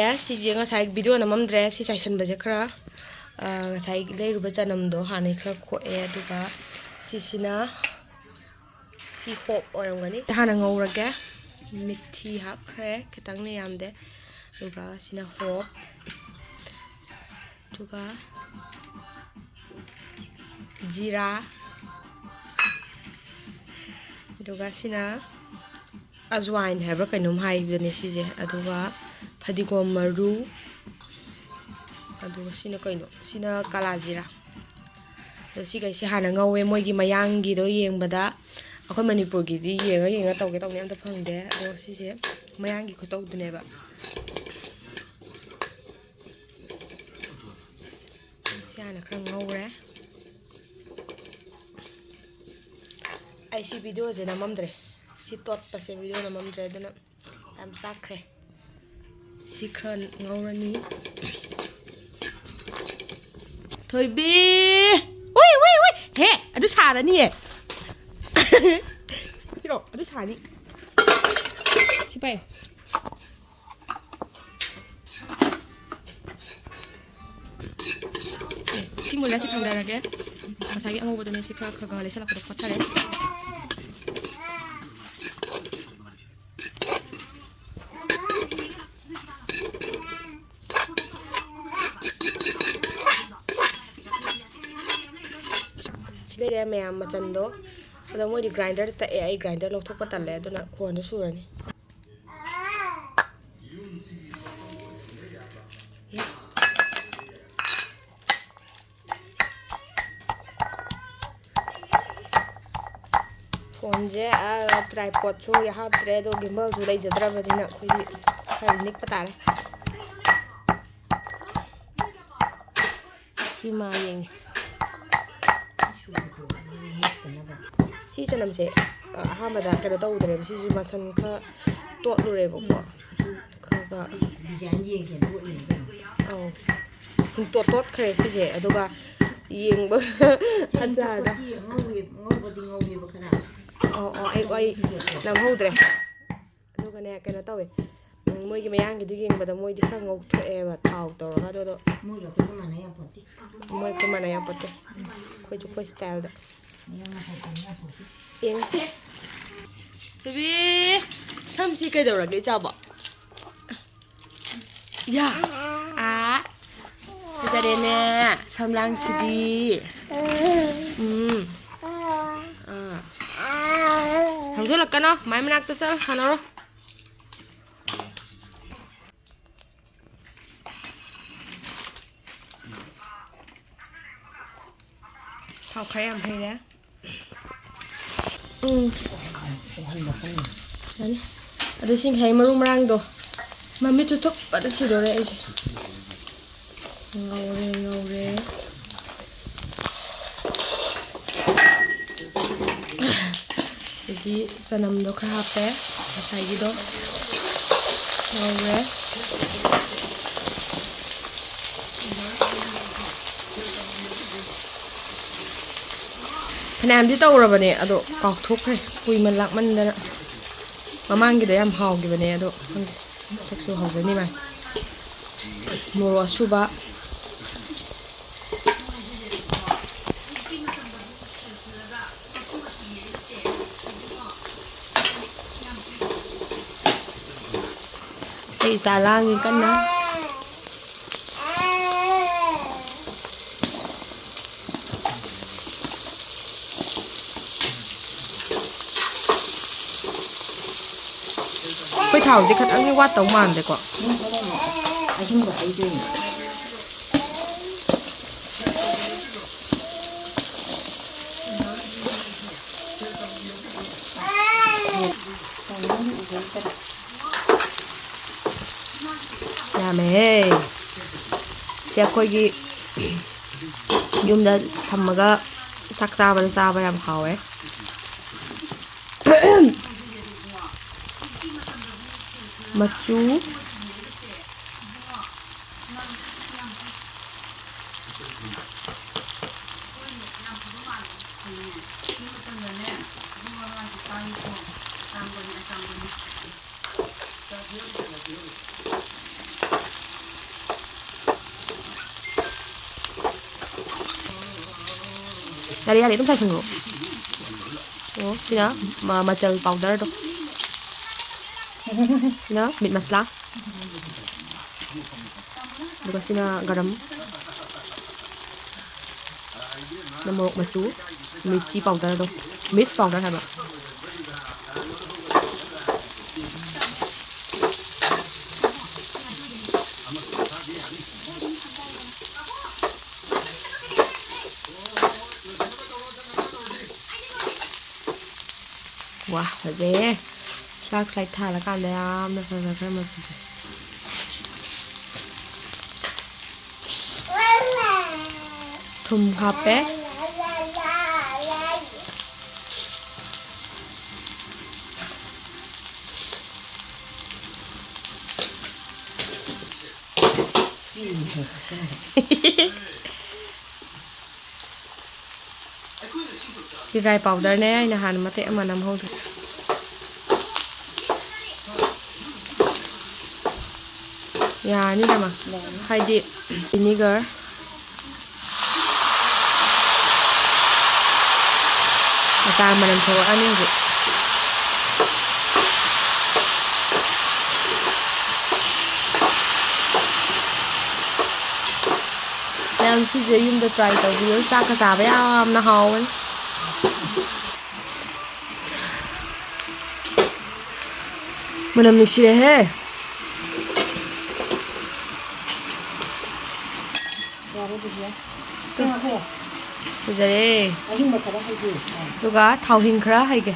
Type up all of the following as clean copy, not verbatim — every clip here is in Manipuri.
Siji ngasai video namamdre si chaisanbaje khara ngasai leiruba chanamdo hanai khara khoe aduga sisina si hop oramgani hana ngaurage mithi hapkhre khitang ne yamde aduga sina hop aduga jira aduga sina azwain haba kainum haibane sije aduga Fadigom maru aduga sina kaino sina kalajira do si gai si hana ngawe moigi mayangi do yengbada akhoi manipur gi di yenga tawge tawne amta phangde do si je mayangi ko tawdune ba si hana khang ngawre ai si video je namamdre si tot pase video namamdre dana am sakre Sikran ngawrani Thoibi Oi he adu sarani Hiro adu sani Sipai Simula si thangdarage masagi ango bodone si khra khaga le sala ko pathare There ma'am machando ada moi di grinder ta ai grinder lok thok patalle aduna khonda surani khonje a tripod chu ya haptre do gimbal chu dai jadra badina khoi khai nik patare sima yeng Si chanam se hamada kada tawdre si masan kha to lure bo kha design yeng se to ni au to khre si je aduga yeng ba ajar da ngawi ba khana ai nam hodre aduga ne kana tawe moi gi mayang gi du yeng ba da moi di kha ngau thoe ba thau to ra do moi ga ko mana ya potti moi ko mana ya potti khoi style da Yang sih, tapi samsi kayak ada lagi coba. Ya, kita dene samlang sidi. Hamzul lakukan oh, main menak tuh cel, sana roh. Thao khay am hay đấy. Ada sing hay marang do. Mami tutuk pada si dore aja. Ngawre. Jadi sanam do kahape, masai gitu. Ngawre. Nam di tàu rồi bạn nè, ado cọc thuốc này, cùi mình lạc mình đây nè, mà mang cái đấy em hào cái bạn nè, ado, thật sự hào cái này mày, mua suba, đây xà la người cân nữa. Quay thảo chỉ khát ăn cái quát tống màn đấy quả. Ya mẹ, giờ coi gì, yumda thầm thắc sao vậy làm khẩu ấy. Machu Yari itu saya sengro. Oh, sini macam powder tu. Na, meat masala. Lepas sini garam. Namorok macu, mirchi powder tu. Mix powder apa? Wah, aja. Sak sai thả là can đấy à, nó phải cái mà gì. Thum hấp bé. Si rai powder này anh hàn mà thế mà nằm hôn được. Ya, ini nama. Haidi vinegar. Acar mana coba ani aja. Yang sih jadi yumda try tau dia cak kesabai am na hawan. Mana mesti he? Jadi, juga thau hình khá hay kì.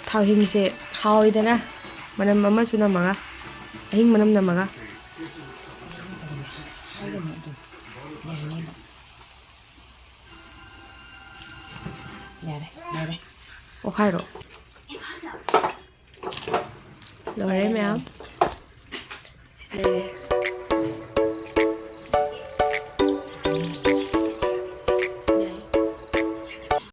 Thau hình sẽ hoi thế na, mana mama sudah maga, hình mana mana maga. Okay rồi. Rồi đấy mẹ. Đây.